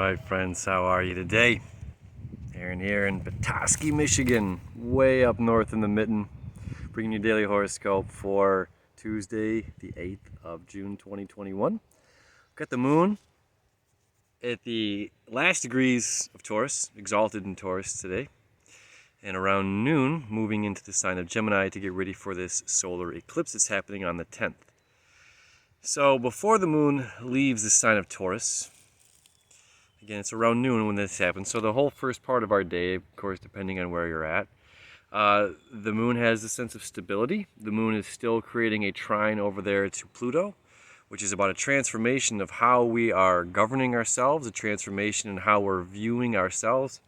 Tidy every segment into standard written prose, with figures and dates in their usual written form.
Alright friends, how are you today? Aaron here in Petoskey, Michigan, way up north in the mitten, bringing you daily horoscope for Tuesday, the 8th of June 2021. Got the moon at the last degrees of Taurus, exalted in Taurus today, and around noon moving into the sign of Gemini to get ready for this solar eclipse that's happening on the 10th. So before the moon leaves the sign of Taurus, again, it's around noon when this happens. So the whole first part of our day, of course, depending on where you're at, the moon has a sense of stability. The moon is still creating a trine over there to Pluto, which is about a transformation of how we are governing ourselves, a transformation in how we're viewing ourselves.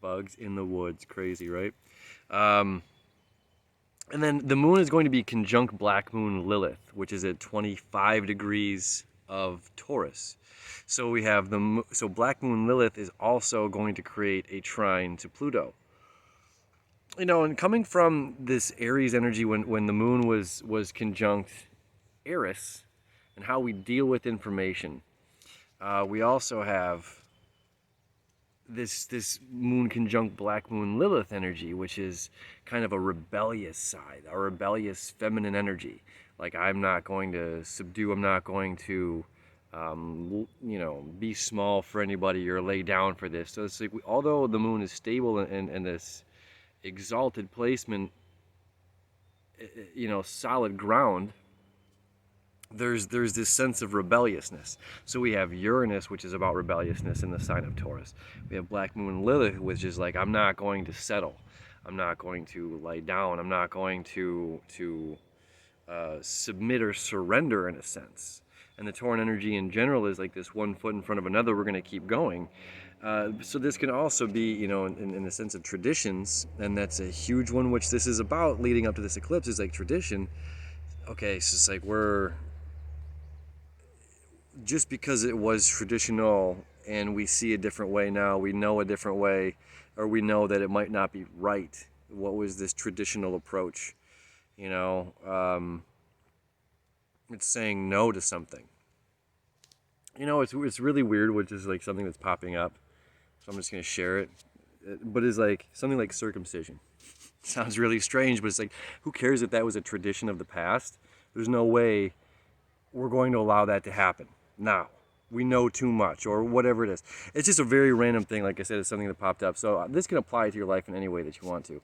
Bugs in the woods, crazy, right? And then the moon is going to be conjunct black moon Lilith, which is at 25 degrees of Taurus. So we have so black moon Lilith is also going to create a trine to Pluto. You know, and coming from this Aries energy when the moon was conjunct Eris, and how we deal with information, we also have this moon conjunct black moon Lilith energy, which is kind of a rebellious side, a rebellious feminine energy. Like, I'm not going to subdue, I'm not going to be small for anybody or lay down for this. So it's like, although the moon is stable and this exalted placement, solid ground, there's this sense of rebelliousness. So we have Uranus, which is about rebelliousness in the sign of Taurus. We have black moon Lilith, which is like, I'm not going to settle, I'm not going to lay down, I'm not going to submit or surrender, in a sense. And the Tauran energy in general is like this one foot in front of another, we're going to keep going. So this can also be, in the sense of traditions, and that's a huge one, which this is about leading up to this eclipse, is like tradition. Okay, so it's like just because it was traditional and we see a different way now, we know a different way, or we know that it might not be right. What was this traditional approach? It's saying no to something. It's really weird, which is like something that's popping up. So I'm just going to share it. But it's like something like circumcision. Sounds really strange, but it's like, who cares if that was a tradition of the past? There's no way we're going to allow that to happen now. We know too much, or whatever it is. It's just a very random thing. Like I said, it's something that popped up. So this can apply to your life in any way that you want to.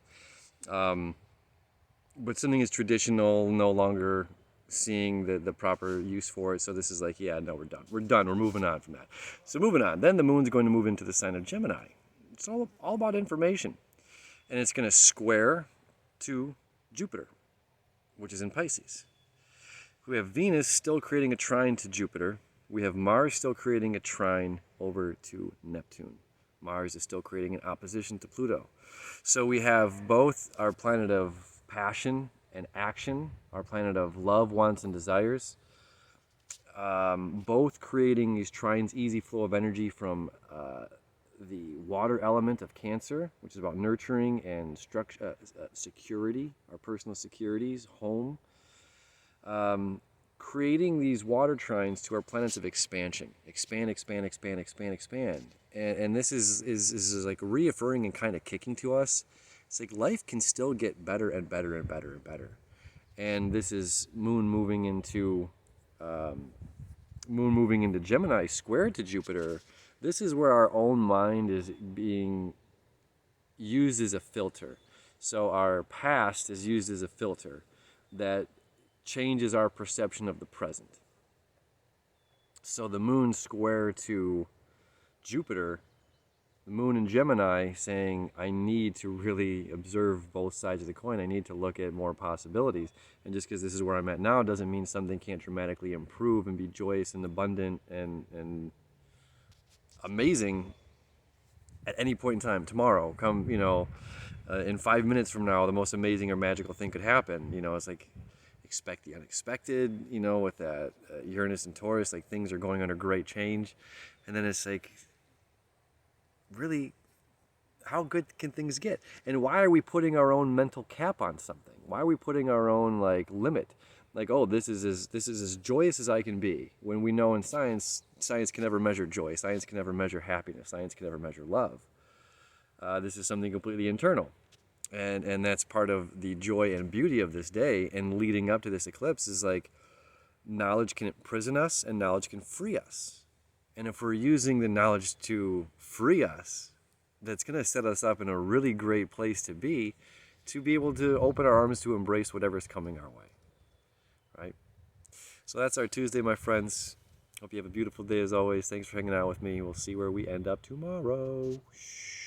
But something is traditional, no longer seeing the proper use for it. So this is like, yeah, no, we're done. We're moving on from that. So moving on. Then the moon's going to move into the sign of Gemini. It's all about information. And it's going to square to Jupiter, which is in Pisces. We have Venus still creating a trine to Jupiter. We have Mars still creating a trine over to Neptune. Mars is still creating an opposition to Pluto. So we have both our planet of passion and action, our planet of love, wants, and desires, both creating these trines, easy flow of energy from the water element of Cancer, which is about nurturing and security, our personal securities, home. Creating these water trines to our planets of expansion. Expand. And this is like reaffirming and kind of kicking to us. It's like life can still get better and better and better and better. And this is moon moving into Gemini squared to Jupiter. This is where our own mind is being used as a filter. So our past is used as a filter that changes our perception of the present. So the moon square to Jupiter, the moon in Gemini, saying, I need to really observe both sides of the coin. I need to look at more possibilities. And just because this is where I'm at now doesn't mean something can't dramatically improve and be joyous and abundant and amazing at any point in time. Tomorrow, in 5 minutes from now, the most amazing or magical thing could happen. It's like, expect the unexpected, with that Uranus and Taurus, like things are going under great change. And then it's like, really, how good can things get? And why are we putting our own mental cap on something? Why are we putting our own limit? Like, oh, this is as joyous as I can be. When we know in science can never measure joy. Science can never measure happiness. Science can never measure love. This is something completely internal. And that's part of the joy and beauty of this day and leading up to this eclipse is like knowledge can imprison us and knowledge can free us. And if we're using the knowledge to free us, that's going to set us up in a really great place to be able to open our arms to embrace whatever's coming our way. Right? So that's our Tuesday, my friends. Hope you have a beautiful day as always. Thanks for hanging out with me. We'll see where we end up tomorrow. Shh.